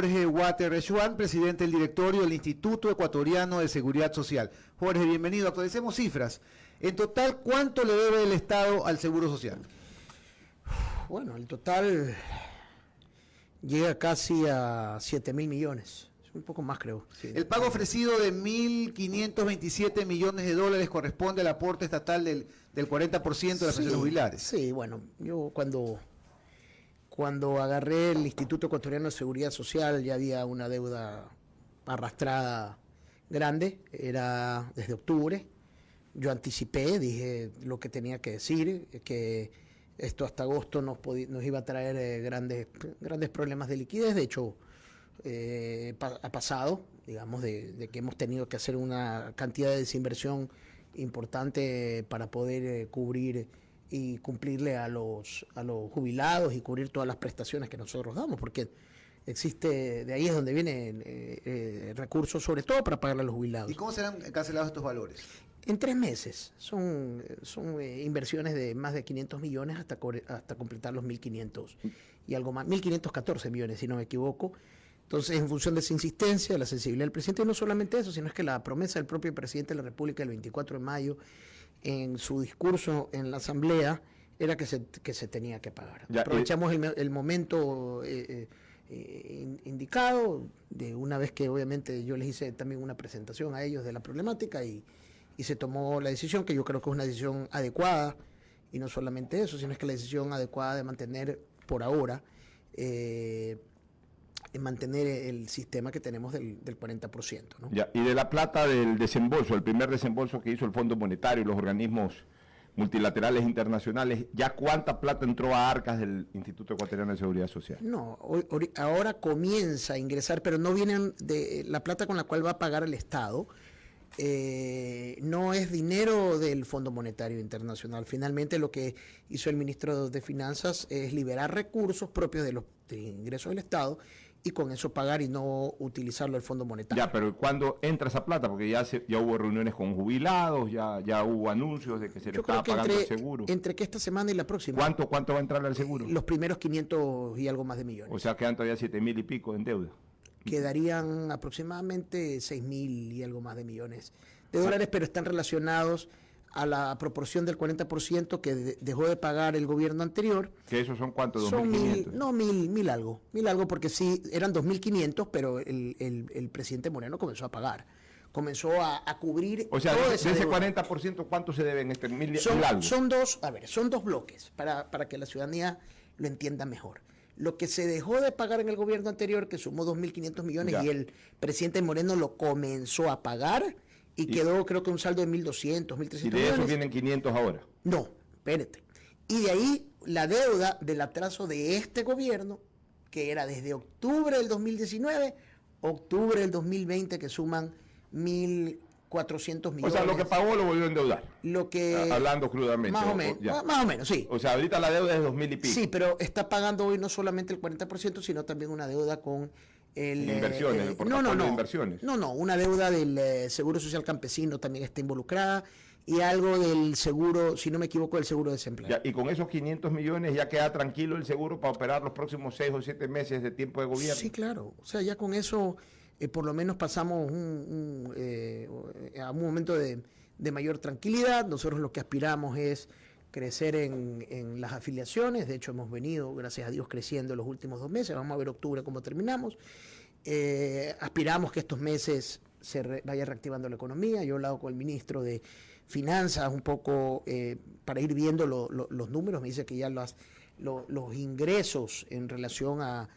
Jorge Water Schwan, presidente del directorio del Instituto Ecuatoriano de Seguridad Social. Jorge, bienvenido. Actualicemos cifras. En total, ¿cuánto le debe el Estado al Seguro Social? Bueno, el total llega casi a 7.000 millones. Un poco más, creo. Sí. El pago ofrecido de 1.527 millones de dólares corresponde al aporte estatal del 40% de las pensiones jubilares. Sí, bueno, yo cuando agarré el Instituto Ecuatoriano de Seguridad Social ya había una deuda arrastrada grande, era desde octubre. Yo anticipé, dije lo que tenía que decir, que esto hasta agosto nos iba a traer grandes problemas de liquidez. De hecho, ha pasado, digamos, de que hemos tenido que hacer una cantidad de desinversión importante para poder cubrir y cumplirle a los jubilados y cubrir todas las prestaciones que nosotros damos, porque existe, de ahí es donde vienen recursos, sobre todo para pagarle a los jubilados. ¿Y cómo serán cancelados estos valores? En 3 meses. Son inversiones de más de 500 millones hasta completar los 1.500 y algo más, 1.514 millones, si no me equivoco. Entonces, en función de esa insistencia, la sensibilidad del presidente, y no solamente eso, sino es que la promesa del propio presidente de la República el 24 de mayo, en su discurso en la Asamblea, era que se tenía que pagar. Ya, aprovechamos el momento indicado, de una vez que obviamente yo les hice también una presentación a ellos de la problemática y se tomó la decisión, que yo creo que es una decisión adecuada, y no solamente eso, sino es que la decisión adecuada de mantener por ahora mantener el sistema que tenemos del 40%, ¿no? Ya, y de la plata del desembolso, el primer desembolso que hizo el Fondo Monetario y los organismos multilaterales internacionales, ¿ya cuánta plata entró a arcas del Instituto Ecuatoriano de Seguridad Social? No, ahora comienza a ingresar, pero no vienen de la plata con la cual va a pagar el Estado. No es dinero del Fondo Monetario Internacional. Finalmente lo que hizo el ministro de Finanzas es liberar recursos propios de los ingresos del Estado y con eso pagar y no utilizarlo el Fondo Monetario. Ya, pero ¿cuándo entra esa plata? Porque ya hubo reuniones con jubilados, ya hubo anuncios de que se le estaba pagando el seguro. Entre que esta semana y la próxima. ¿Cuánto va a entrar al seguro? Los primeros 500 y algo más de millones. O sea, quedan todavía 7.000 y pico en deuda. Quedarían aproximadamente 6.000 y algo más de millones de dólares, pero están relacionados a la proporción del 40% que dejó de pagar el gobierno anterior. ¿Que esos son cuántos? Son 1.000 algo, porque sí, eran 2.500, pero el presidente Moreno comenzó a pagar. Comenzó a cubrir. O sea, de ese 40%, ¿cuánto se debe en este mil algo? Son dos bloques, para que la ciudadanía lo entienda mejor. Lo que se dejó de pagar en el gobierno anterior, que sumó 2.500 millones, ya. Y el presidente Moreno lo comenzó a pagar y quedó, creo que un saldo de 1.200, 1.300 millones. ¿Y de eso vienen 500 ahora? No, espérate. Y de ahí la deuda del atraso de este gobierno, que era desde octubre del 2019, octubre del 2020, que suman 1.400 millones. O sea, lo que pagó lo volvió a endeudar. Hablando crudamente. Más o menos, sí. O sea, ahorita la deuda es de 2.000 y pico. Sí, pero está pagando hoy no solamente el 40%, sino también una deuda con inversiones, el portafolio de inversiones. No, una deuda del Seguro Social Campesino también está involucrada y algo del seguro, si no me equivoco, del seguro de desempleo. Ya, y con esos 500 millones ya queda tranquilo el seguro para operar los próximos 6 o 7 meses de tiempo de gobierno. Sí, claro. O sea, ya con eso por lo menos pasamos a un momento de mayor tranquilidad. Nosotros lo que aspiramos es crecer en las afiliaciones. De hecho, hemos venido, gracias a Dios, creciendo en los últimos 2 meses. Vamos a ver octubre cómo terminamos. Aspiramos que estos meses se vaya reactivando la economía. Yo he hablado con el ministro de Finanzas un poco para ir viendo los números. Me dice que ya los ingresos en relación al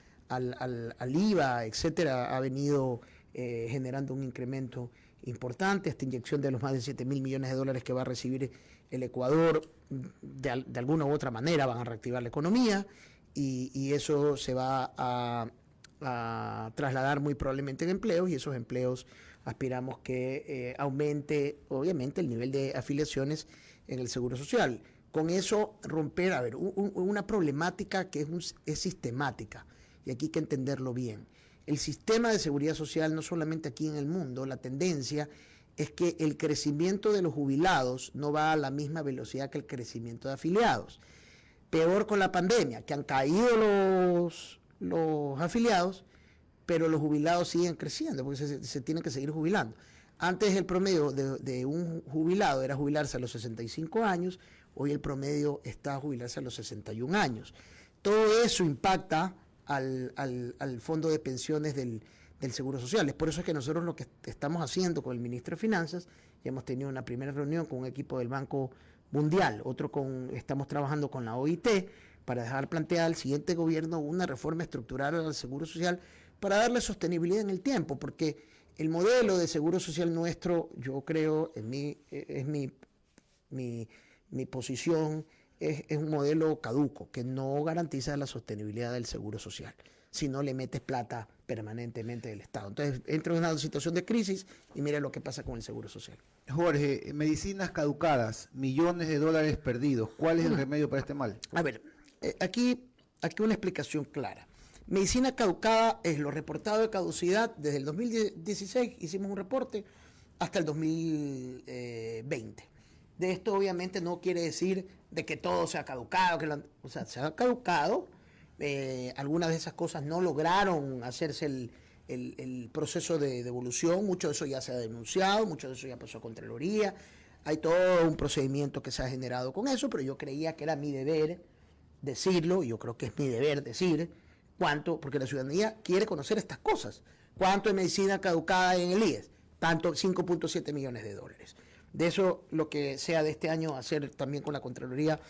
IVA, etcétera, ha venido generando un incremento importante. Esta inyección de los más de 7.000 millones de dólares que va a recibir el Ecuador, de alguna u otra manera van a reactivar la economía y eso se va a trasladar muy probablemente en empleos, y esos empleos aspiramos que aumente obviamente el nivel de afiliaciones en el Seguro Social. Con eso romper, una problemática que es sistemática, y aquí hay que entenderlo bien. El sistema de seguridad social, no solamente aquí en el mundo, la tendencia es que el crecimiento de los jubilados no va a la misma velocidad que el crecimiento de afiliados. Peor con la pandemia, que han caído los afiliados, pero los jubilados siguen creciendo porque se tienen que seguir jubilando. Antes el promedio de un jubilado era jubilarse a los 65 años, hoy el promedio está a jubilarse a los 61 años. Todo eso impacta al fondo de pensiones del Seguro Social. Es por eso que nosotros lo que estamos haciendo con el ministro de Finanzas, ya hemos tenido una primera reunión con un equipo del Banco Mundial, estamos trabajando con la OIT para dejar planteada al siguiente gobierno una reforma estructural al Seguro Social para darle sostenibilidad en el tiempo, porque el modelo de Seguro Social nuestro, yo creo, es mi posición, es un modelo caduco, que no garantiza la sostenibilidad del Seguro Social, si no le metes plata permanentemente del Estado. Entonces, entra en una situación de crisis y mira lo que pasa con el Seguro Social. Jorge, medicinas caducadas, millones de dólares perdidos. ¿Cuál es el remedio para este mal? A ver, aquí una explicación clara. Medicina caducada es lo reportado de caducidad desde el 2016, hicimos un reporte, hasta el 2020. De esto obviamente no quiere decir de que todo se ha caducado, se ha caducado, algunas de esas cosas no lograron hacerse el proceso de devolución, mucho de eso ya se ha denunciado, mucho de eso ya pasó a Contraloría, hay todo un procedimiento que se ha generado con eso, pero yo creía que era mi deber decirlo, y yo creo que es mi deber decir cuánto, porque la ciudadanía quiere conocer estas cosas, cuánto de medicina caducada en el IES, tanto 5.7 millones de dólares. De eso, lo que sea de este año, hacer también con la Contraloría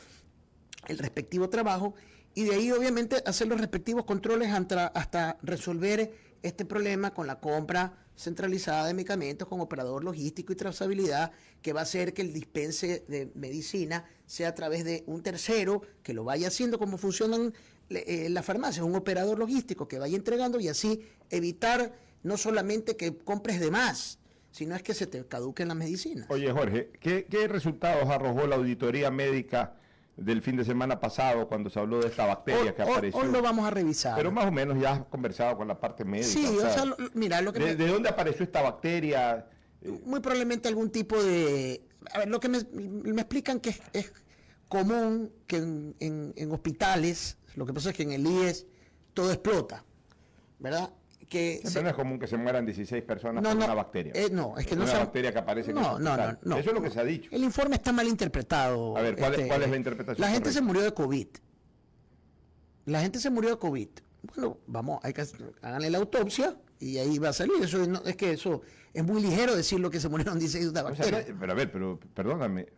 el respectivo trabajo, y de ahí obviamente hacer los respectivos controles hasta resolver este problema con la compra centralizada de medicamentos con operador logístico y trazabilidad, que va a hacer que el dispense de medicina sea a través de un tercero que lo vaya haciendo como funcionan las farmacias, un operador logístico que vaya entregando, y así evitar no solamente que compres de más, sino es que se te caduquen las medicinas. Oye, Jorge, ¿qué resultados arrojó la auditoría médica del fin de semana pasado cuando se habló de esta bacteria que apareció? Hoy lo vamos a revisar. Pero más o menos ya has conversado con la parte médica. Sí, mira, lo que ¿De dónde apareció esta bacteria? Muy probablemente algún tipo de... A ver, lo que me explican que es común que en hospitales, lo que pasa es que en el IES todo explota, ¿verdad? Pero no es común que se mueran 16 personas por una bacteria. No, es que no una bacteria que aparece en el hospital. No. Eso es lo que se ha dicho. El informe está mal interpretado. A ver, ¿cuál es la interpretación? La gente se murió de COVID. La gente se murió de COVID. Bueno, háganle la autopsia y ahí va a salir. Eso es muy ligero decir lo que se murieron 16 de una bacteria. Pero perdóname,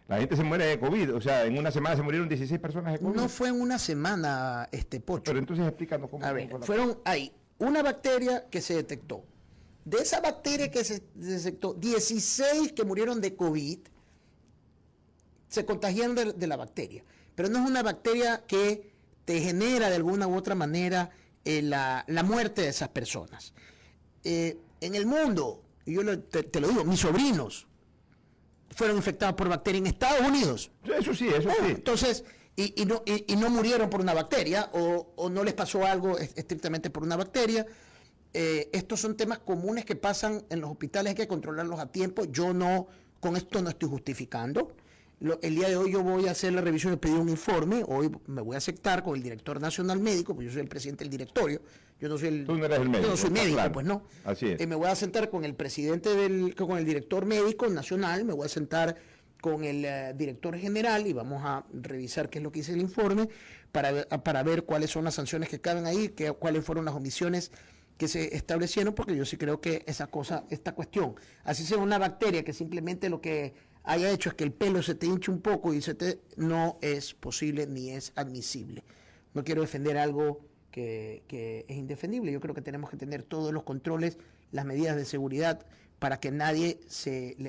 la gente se muere de COVID, en una semana se murieron 16 personas de COVID. No fue en una semana, Pocho. Pero entonces explícanos cómo. A ver, hay una bacteria que se detectó. De esa bacteria que se detectó, 16 que murieron de COVID se contagiaron de la bacteria. Pero no es una bacteria que te genera de alguna u otra manera la muerte de esas personas. En el mundo, y yo te lo digo, mis sobrinos fueron infectados por bacteria en Estados Unidos. Eso sí. Entonces, y no murieron por una bacteria o no les pasó algo estrictamente por una bacteria. Estos son temas comunes que pasan en los hospitales, hay que controlarlos a tiempo. Con esto no estoy justificando. El día de hoy yo voy a hacer la revisión y pedir un informe. Hoy me voy a aceptar con el director nacional médico, porque yo soy el presidente del directorio. Yo no soy Tú no eres el médico. Yo no soy médico, claro. pues no. Así es. Me voy a sentar con el presidente con el director médico nacional, me voy a sentar con el director general y vamos a revisar qué es lo que dice el informe para ver cuáles son las sanciones que caben ahí, cuáles fueron las omisiones que se establecieron, porque yo sí creo que esta cuestión, así sea una bacteria que simplemente lo que haya hecho es que el pelo se te hinche un poco y no es posible ni es admisible. No quiero defender algo que es indefendible. Yo creo que tenemos que tener todos los controles, las medidas de seguridad para que nadie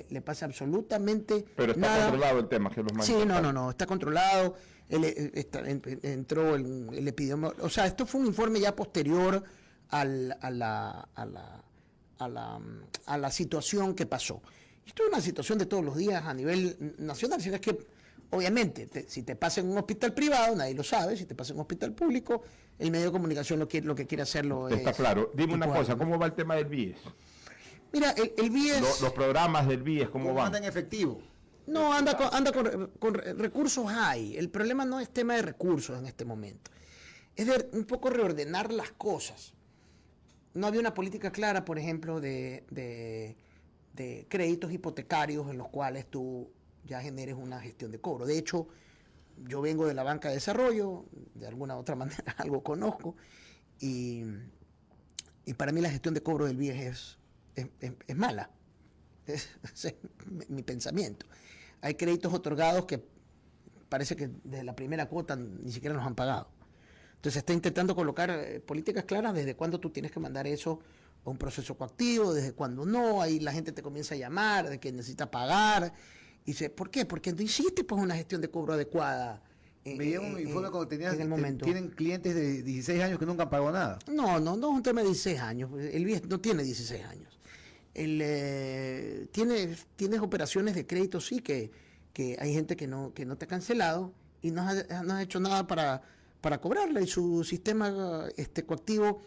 le pase absolutamente nada. Pero está controlado el tema, que es lo más Sí, importante. no, está controlado. Entró el epidemiólogo. O sea, esto fue un informe ya posterior a la situación que pasó. Esto es una situación de todos los días a nivel nacional, sino es que, obviamente, si te pasa en un hospital privado, nadie lo sabe, si te pasa en un hospital público, el medio de comunicación lo que quiere hacerlo Está claro. Dime una cosa, algo. ¿cómo va el tema del BIES? Mira, el BIES... Los programas del BIES, ¿cómo van? anda en efectivo? No, anda con recursos hay. El problema no es tema de recursos en este momento. Es de un poco reordenar las cosas. no había una política clara, por ejemplo, de créditos hipotecarios en los cuales tú ya generes una gestión de cobro. De hecho, yo vengo de la banca de desarrollo, de alguna u otra manera algo conozco, y para mí la gestión de cobro del BIES es mala. Es mi pensamiento. Hay créditos otorgados que parece que desde la primera cuota ni siquiera nos han pagado. Entonces se está intentando colocar políticas claras desde cuándo tú tienes que mandar eso a un proceso coactivo, desde cuándo no. Ahí la gente te comienza a llamar de que necesita pagar. Y dice, ¿por qué? Porque no hiciste pues una gestión de cobro adecuada. Veía un informe cuando en el momento. Tienen clientes de 16 años que nunca han pagado nada. No es un tema de 16 años. El BIES no tiene 16 años. Tienes operaciones de crédito, sí, que hay gente que no te ha cancelado y no ha hecho nada para cobrarla, y su sistema coactivo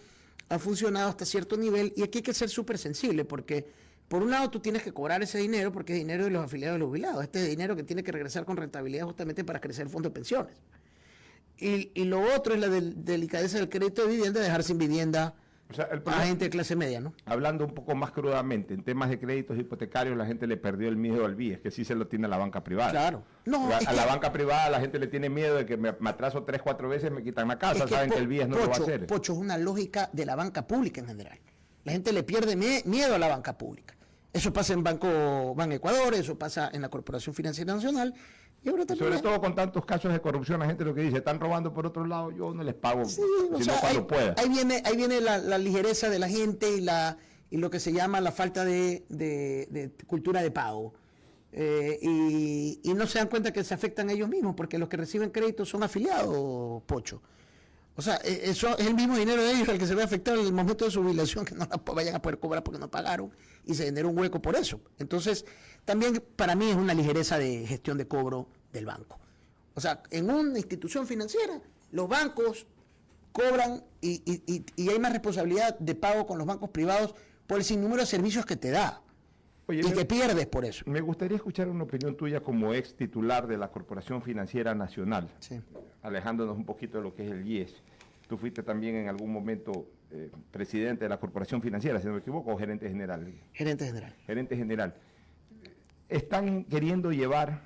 ha funcionado hasta cierto nivel, y aquí hay que ser súper sensible, porque por un lado tú tienes que cobrar ese dinero porque es dinero de los afiliados de los jubilados, este es dinero que tiene que regresar con rentabilidad justamente para crecer el fondo de pensiones. Y lo otro es la delicadeza del crédito de vivienda, dejar sin vivienda O sea, a la gente de clase media, ¿no? Hablando un poco más crudamente, en temas de créditos hipotecarios, la gente le perdió el miedo al BIES, que sí se lo tiene a la banca privada. Claro. No, A la banca privada la gente le tiene miedo de que me atraso 3, 4 veces, me quitan la casa, saben que el BIES no lo va a hacer. Pocho, es una lógica de la banca pública en general. La gente le pierde miedo a la banca pública. Eso pasa en Banco Ecuador, eso pasa en la Corporación Financiera Nacional. Y ahora también Sobre todo con tantos casos de corrupción, la gente lo que dice, están robando por otro lado, yo no les pago, sí, sino cuando pueda. Ahí viene la ligereza de la gente y lo que se llama la falta de cultura de pago. Y no se dan cuenta que se afectan ellos mismos, porque los que reciben créditos son afiliados, Pocho. O sea, eso es el mismo dinero de ellos el que se ve afectado en el momento de su jubilación, que no la vayan a poder cobrar porque no pagaron, y se genera un hueco por eso. Entonces, también para mí es una ligereza de gestión de cobro del banco. O sea, en una institución financiera, los bancos cobran y hay más responsabilidad de pago con los bancos privados por el sinnúmero de servicios que te da. Oye, y que pierdes por eso. Me gustaría escuchar una opinión tuya como ex titular de la Corporación Financiera Nacional, Sí. alejándonos un poquito de lo que es el IES. Tú fuiste también en algún momento presidente de la Corporación Financiera, si no me equivoco, o gerente general. Gerente general. Gerente general. Están queriendo llevar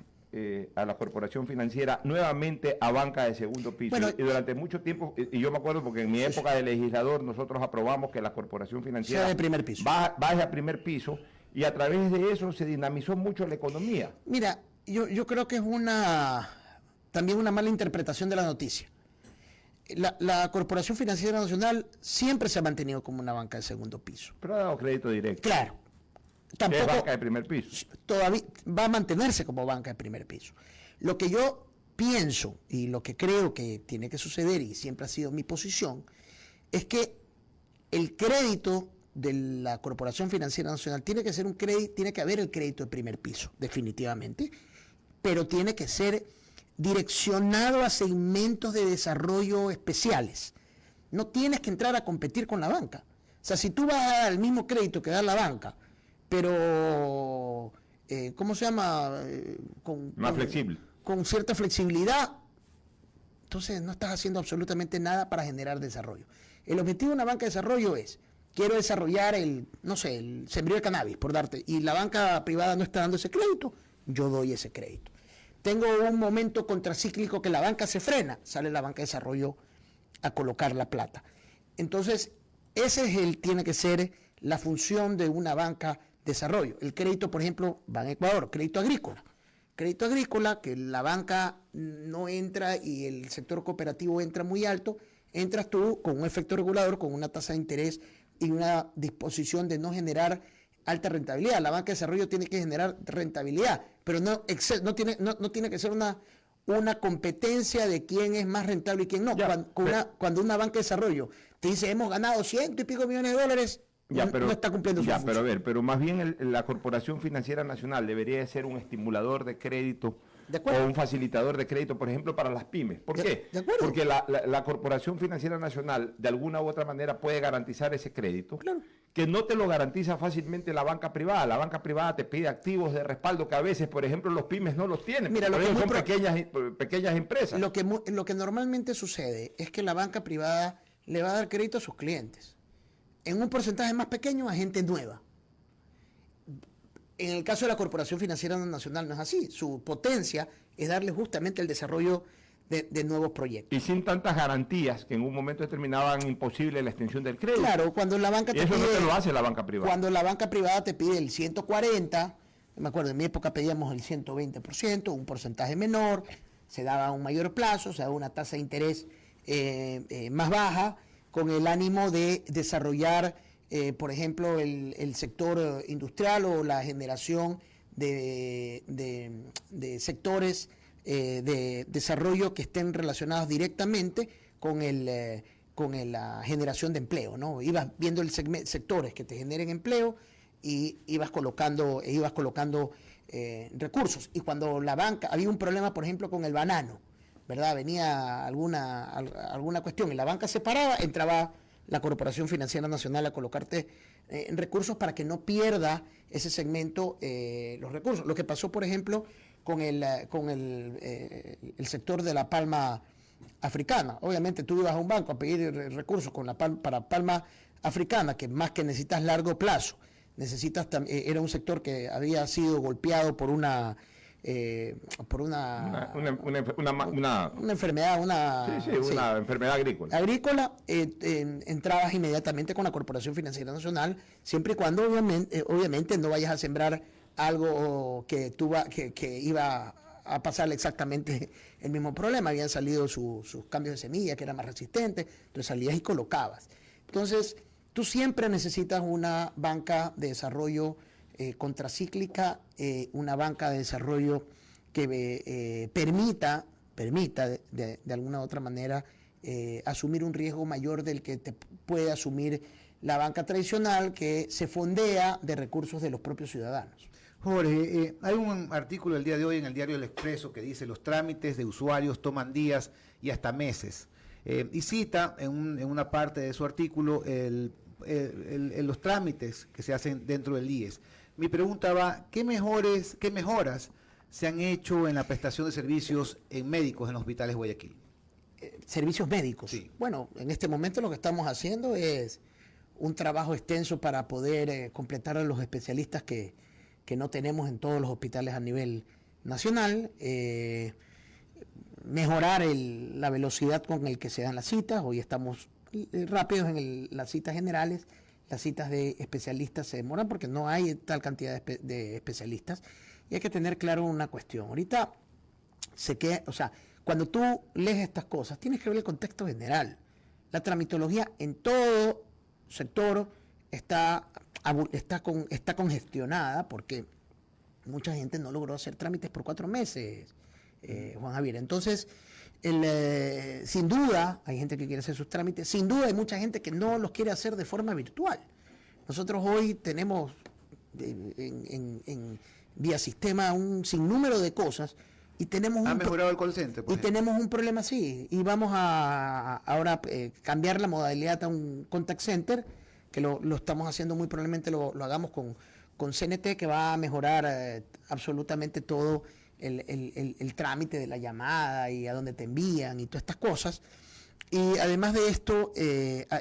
a la Corporación Financiera nuevamente a banca de segundo piso. Bueno, y durante mucho tiempo, y yo me acuerdo porque en mi época de legislador nosotros aprobamos que la Corporación Financiera Sea de primer piso. baje a primer piso, y a través de eso se dinamizó mucho la economía. Mira, yo creo que es también una mala interpretación de la noticia. La Corporación Financiera Nacional siempre se ha mantenido como una banca de segundo piso. Pero ha dado crédito directo. Claro. Que es Tampoco banca de primer piso. todavía va a mantenerse como banca de primer piso. Lo que yo pienso y lo que creo que tiene que suceder, y siempre ha sido mi posición, es que el crédito de la Corporación Financiera Nacional tiene que ser tiene que haber el crédito de primer piso, definitivamente, pero tiene que ser direccionado a segmentos de desarrollo especiales. No tienes que entrar a competir con la banca. O sea, si tú vas a dar el mismo crédito que da la banca, pero, ¿cómo se llama? Más flexible. Con cierta flexibilidad, entonces no estás haciendo absolutamente nada para generar desarrollo. El objetivo de una banca de desarrollo es, quiero desarrollar el sembrío de cannabis, por darte, y la banca privada no está dando ese crédito, yo doy ese crédito. Tengo un momento contracíclico que la banca se frena, sale la banca de desarrollo a colocar la plata. Entonces, tiene que ser la función de una banca de desarrollo. El crédito, por ejemplo, va en Ecuador, crédito agrícola. Crédito agrícola, que la banca no entra y el sector cooperativo entra muy alto, entras tú con un efecto regulador, con una tasa de interés y una disposición de no generar alta rentabilidad. La banca de desarrollo tiene que generar rentabilidad, pero no tiene que ser una competencia de quién es más rentable y quién no. Cuando una banca de desarrollo te dice hemos ganado $100 y pico millones, no está cumpliendo su función. Pero a ver, pero más bien la Corporación Financiera Nacional debería de ser un estimulador de crédito o un facilitador de crédito, por ejemplo, para las pymes. ¿Por qué? De acuerdo. Porque la Corporación Financiera Nacional de alguna u otra manera puede garantizar ese crédito, Claro. que no te lo garantiza fácilmente la banca privada. La banca privada te pide activos de respaldo que a veces, por ejemplo, los pymes no los tienen. Mira, Por lo que ellos muy son pequeñas empresas. Lo que normalmente sucede es que la banca privada le va a dar crédito a sus clientes. en un porcentaje más pequeño a gente nueva. En el caso de la Corporación Financiera Nacional no es así. Su potencia es darle justamente el desarrollo de nuevos proyectos. Y sin tantas garantías que en un momento determinado hagan imposible la extensión del crédito. Claro, cuando la banca Y eso no te lo hace la banca privada. Cuando la banca privada te pide el 140, me acuerdo, en mi época pedíamos el 120%, un porcentaje menor, se daba un mayor plazo, se daba una tasa de interés más baja, con el ánimo de desarrollar, por ejemplo, el sector industrial o la generación de sectores de desarrollo que estén relacionados directamente con la generación de empleo, ¿no? Ibas viendo sectores que te generen empleo y ibas colocando recursos. Y cuando la banca, había un problema, por ejemplo, con el banano, ¿verdad? Venía alguna cuestión y la banca se paraba, entraba la Corporación Financiera Nacional a colocarte recursos para que no pierda ese segmento los recursos. Lo que pasó, por ejemplo, con el sector de la palma africana. Obviamente tú ibas a un banco a pedir recursos para palma africana, que más que necesitas largo plazo, era un sector que había sido golpeado por una enfermedad, una enfermedad agrícola. Entrabas inmediatamente con la Corporación Financiera Nacional, siempre y cuando obviamente no vayas a sembrar algo que iba a pasarle exactamente el mismo problema. Habían salido sus cambios de semilla, que era más resistente, entonces salías y colocabas. Entonces, tú siempre necesitas una banca de desarrollo contracíclica, una banca de desarrollo que permita de alguna u otra manera asumir un riesgo mayor del que te puede asumir la banca tradicional, que se fondea de recursos de los propios ciudadanos. Jorge, hay un artículo del día de hoy en el diario El Expreso que dice: los trámites de usuarios toman días y hasta meses. Y cita en una parte de su artículo los trámites que se hacen dentro del IES. Mi pregunta va: ¿qué mejoras se han hecho en la prestación de servicios en médicos en los hospitales de Guayaquil? Servicios médicos. Sí. Bueno, en este momento lo que estamos haciendo es un trabajo extenso para poder completar a los especialistas que no tenemos en todos los hospitales a nivel nacional, mejorar la velocidad con el que se dan las citas. Hoy estamos rápidos en las citas generales, las citas de especialistas se demoran porque no hay tal cantidad de especialistas, y hay que tener claro una cuestión. Ahorita cuando tú lees estas cosas, tienes que ver el contexto general. La tramitología en todo sector está congestionada porque mucha gente no logró hacer trámites por 4 meses, Juan Javier. Entonces, sin duda, hay gente que quiere hacer sus trámites, sin duda hay mucha gente que no los quiere hacer de forma virtual. Nosotros hoy tenemos en vía sistema un sinnúmero de cosas y tenemos ¿Ha mejorado el call center? Tenemos un problema así, y vamos a ahora cambiar la modalidad a un contact center, que lo estamos haciendo, muy probablemente lo hagamos con CNT, que va a mejorar absolutamente todo el trámite de la llamada y a dónde te envían y todas estas cosas. Y además de esto,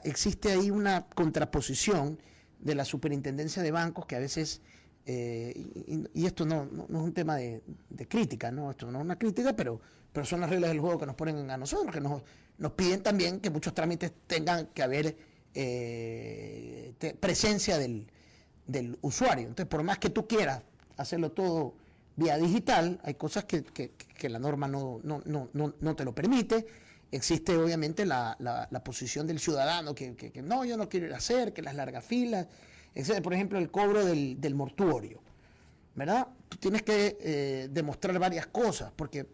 existe ahí una contraposición de la superintendencia de bancos que a veces, y esto no es un tema de crítica, ¿no? Esto no es una crítica, pero son las reglas del juego que nos ponen a nosotros, que nos piden también que muchos trámites tengan que haber presencia del usuario. Entonces, por más que tú quieras hacerlo todo vía digital, hay cosas que la norma no te lo permite. Existe obviamente la posición del ciudadano que no, yo no quiero ir a hacer, que las largas filas, etc. Por ejemplo, el cobro del mortuorio, ¿verdad? Tú tienes que demostrar varias cosas porque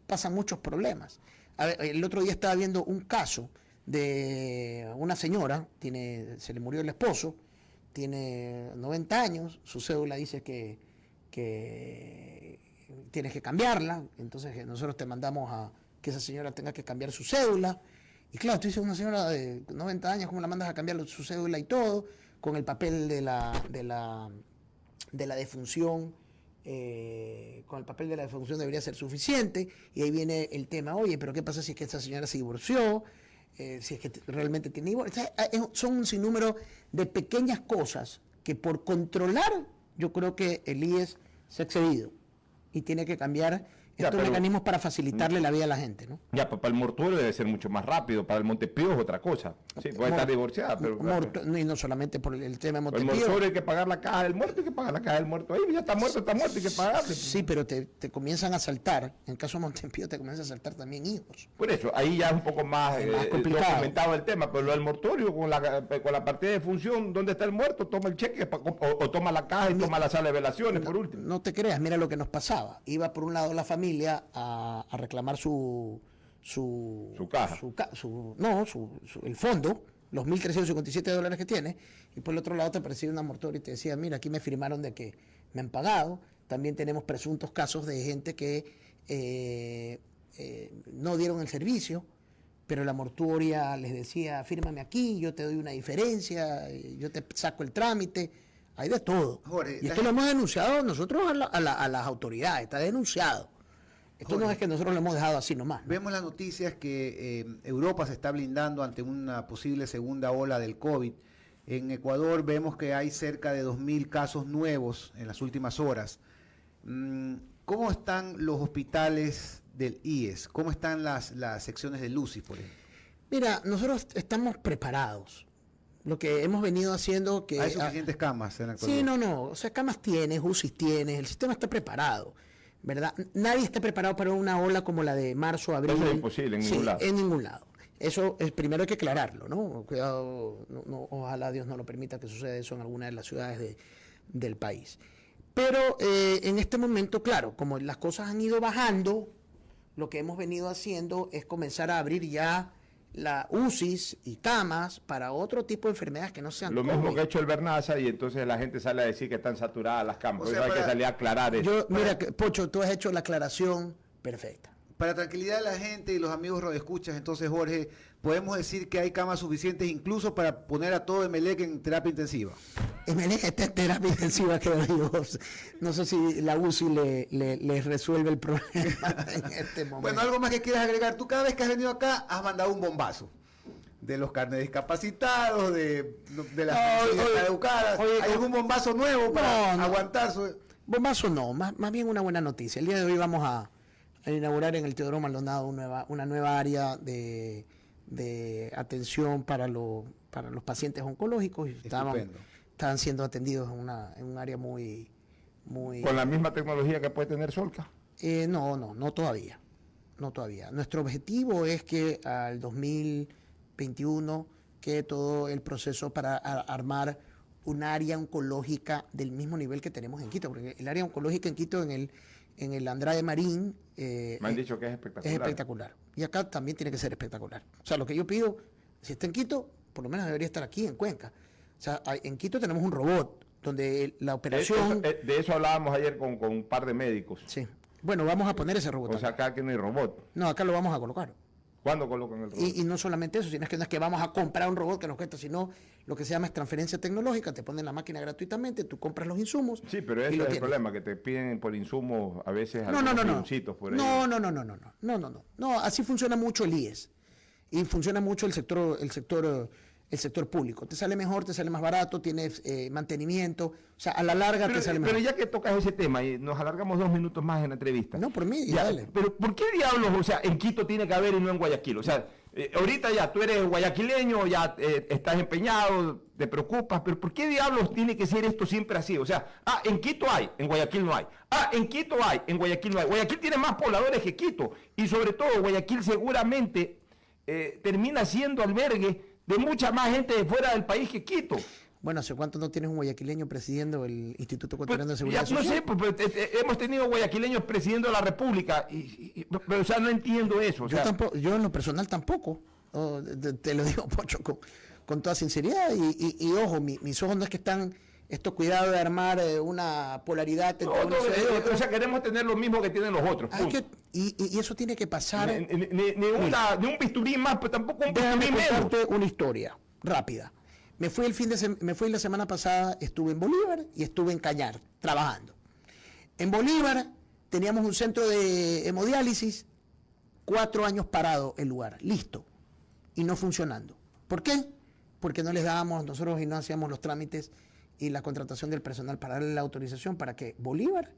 pasan muchos problemas. El otro día estaba viendo un caso de una señora, se le murió el esposo, tiene 90 años, su cédula dice que tienes que cambiarla, entonces nosotros te mandamos a que esa señora tenga que cambiar su cédula. Y claro, tú dices, una señora de 90 años, ¿cómo la mandas a cambiar su cédula y todo? Con el papel de la defunción, con el papel de la defunción debería ser suficiente. Y ahí viene el tema: oye, pero ¿qué pasa si es que esta señora se divorció? si es que realmente tiene IVA. O sea, son un sinnúmero de pequeñas cosas que por controlar, yo creo que el IES se ha excedido y tiene que cambiar estos mecanismos para facilitarle la vida a la gente, ¿no? Ya, para el mortuorio debe ser mucho más rápido, para el Montepío es otra cosa. Sí, puede estar divorciada, pero... Y no solamente por el tema de Montepío. El mortuorio hay que pagar la caja del muerto, hay que pagar la caja del muerto. Ahí ya está muerto, hay que pagarle. Sí, pero te comienzan a saltar, en el caso de Montepío te comienzan a saltar también hijos. Por eso, ahí ya es un poco más complicado. documentado el tema, pero lo del mortuorio, con la partida de función, ¿dónde está el muerto? Toma el cheque o toma la caja y toma la sala de velaciones, por último. No te creas, mira lo que nos pasaba. Iba por un lado la familia a reclamar su caja. El fondo, los $1,357 que tiene, y por el otro lado te parecía una mortuoria y te decía, mira, aquí me firmaron de que me han pagado. También tenemos presuntos casos de gente que no dieron el servicio, pero la mortuoria les decía, fírmame aquí, yo te doy una diferencia, yo te saco el trámite. Hay de todo. Jorge, y esto lo hemos denunciado nosotros a las autoridades, está denunciado. Esto Jorge, no es que nosotros lo hemos dejado así nomás, ¿no? Vemos las noticias que Europa se está blindando ante una posible segunda ola del COVID. En Ecuador vemos que hay cerca de 2.000 casos nuevos en las últimas horas. ¿Cómo están los hospitales del IES? ¿Cómo están las secciones de UCI, por ejemplo? Mira, nosotros estamos preparados. Lo que hemos venido haciendo que... ¿Hay suficientes camas en la actualidad? Sí, no. O sea, camas tienes, UCI tienes, el sistema está preparado, ¿verdad? Nadie está preparado para una ola como la de marzo, abril. Eso es imposible en ningún lado. En ningún lado. Eso es, primero hay que aclararlo, ¿no? Cuidado, ojalá Dios no lo permita que suceda eso en alguna de las ciudades del país. Pero en este momento, claro, como las cosas han ido bajando, lo que hemos venido haciendo es comenzar a abrir ya la UCIs y camas para otro tipo de enfermedades que no sean lo COVID. mismo que ha hecho el Bernaza, y entonces la gente sale a decir que están saturadas las camas. O sea, hay que salir a aclarar eso. Mira, Pocho, tú has hecho la aclaración perfecta. Para tranquilidad de la gente y los amigos radioescuchas, entonces, Jorge, podemos decir que hay camas suficientes incluso para poner a todo Emelec en terapia intensiva. Emelec está en terapia intensiva, creo yo. No sé si la UCI le resuelve el problema en este momento. Bueno, algo más que quieras agregar. Tú cada vez que has venido acá has mandado un bombazo. De los carnes discapacitados, de las familias educadas. ¿Hay algún bombazo nuevo para aguantar? Bombazo no, más bien una buena noticia. El día de hoy vamos a inaugurar en el Teodoro Maldonado una nueva área de atención para los pacientes oncológicos. Estaban siendo atendidos en un área muy... ¿Con la misma tecnología que puede tener Solca? No todavía. No todavía. Nuestro objetivo es que al 2021 quede todo el proceso para armar un área oncológica del mismo nivel que tenemos en Quito, porque el área oncológica en Quito en el Andrade Marín me han dicho que es espectacular. Es espectacular. Y acá también tiene que ser espectacular. O sea, lo que yo pido, si está en Quito, por lo menos debería estar aquí en Cuenca. O sea, en Quito tenemos un robot donde la operación... De eso hablábamos ayer con un par de médicos. Sí. Bueno, vamos a poner ese robot. O sea, acá que no hay robot. No, acá lo vamos a colocar. ¿Cuándo colocan el robot? Y no solamente eso, sino que no es que vamos a comprar un robot que nos cuesta, sino lo que se llama es transferencia tecnológica, te ponen la máquina gratuitamente, tú compras los insumos. Sí, pero ese es el problema, que te piden por insumos a veces milloncitos por ahí. No, así funciona mucho el IES. Y funciona mucho el sector público. Te sale mejor, te sale más barato, tienes mantenimiento, o sea, a la larga te sale mejor. Pero ya que tocas ese tema y nos alargamos 2 minutos más en la entrevista. No, por mí, ya, dale. Pero ¿por qué diablos, o sea, en Quito tiene que haber y no en Guayaquil? O sea, ahorita ya tú eres guayaquileño, ya estás empeñado, te preocupas, pero ¿por qué diablos tiene que ser esto siempre así? O sea, en Quito hay, en Guayaquil no hay. En Quito hay, en Guayaquil no hay. Guayaquil tiene más pobladores que Quito. Y sobre todo, Guayaquil seguramente termina siendo albergue de mucha más gente de fuera del país que Quito. Bueno, ¿hace cuánto no tienes un guayaquileño presidiendo el Instituto Ecuatoriano de Seguridad Social? No sé, pues, hemos tenido guayaquileños presidiendo la República, pero o sea, no entiendo eso. Yo en lo personal tampoco, te lo digo, Pocho, con toda sinceridad, y ojo, mis ojos no es que están... Esto cuidado de armar una polaridad entre o sea, queremos tener lo mismo que tienen los otros. Y eso tiene que pasar. Ni un bisturí más, pero tampoco un bisturí menos. Contarte una historia rápida. Me fui la semana pasada, estuve en Bolívar y estuve en Cañar trabajando. En Bolívar teníamos un centro de hemodiálisis, 4 años parado el lugar, listo. y no funcionando. ¿Por qué? Porque no les dábamos nosotros y no hacíamos los trámites y la contratación del personal para darle la autorización para que Bolívar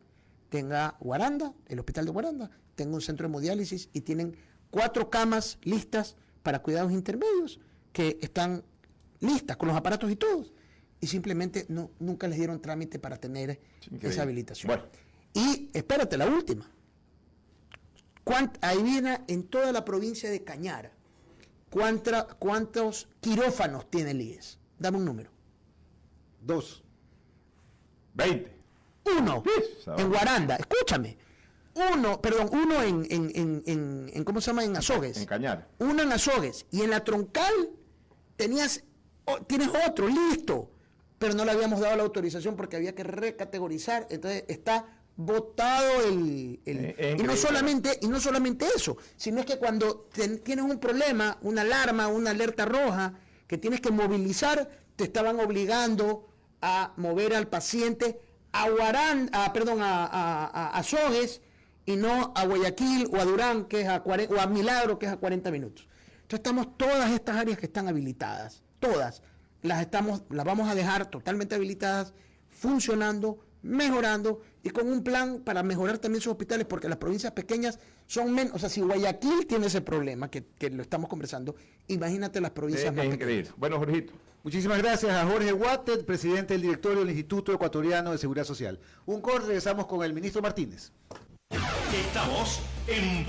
tenga Guaranda, el hospital de Guaranda, tenga un centro de hemodiálisis y tienen 4 camas listas para cuidados intermedios que están listas con los aparatos y todos. Y simplemente nunca les dieron trámite para tener esa habilitación. Bueno. Y espérate, la última. Adivina en toda la provincia de Cañara, ¿cuántos quirófanos tiene el IES? Dame un número. 2. 20. 1 en Guaranda, escúchame. Uno en ¿cómo se llama? En Azogues. En Cañar. 1 en Azogues. Y en la Troncal tienes otro, listo. Pero no le habíamos dado la autorización porque había que recategorizar. Entonces está botado y no solamente eso, sino es que cuando tienes un problema, una alarma, una alerta roja, que tienes que movilizar, te estaban obligando a mover al paciente a Azogues y no a Guayaquil o a Durán, que es o a Milagro, que es a 40 minutos. Entonces estamos, todas estas áreas que están habilitadas, todas, las vamos a dejar totalmente habilitadas, funcionando, mejorando y con un plan para mejorar también sus hospitales, porque las provincias pequeñas son menos. O sea, si Guayaquil tiene ese problema, que lo estamos conversando, imagínate las provincias más increíble. pequeñas. Bueno, Jorgito. Muchísimas gracias a Jorge Watted, presidente del directorio del Instituto Ecuatoriano de Seguridad Social. Un corte, regresamos con el ministro Martínez. Estamos en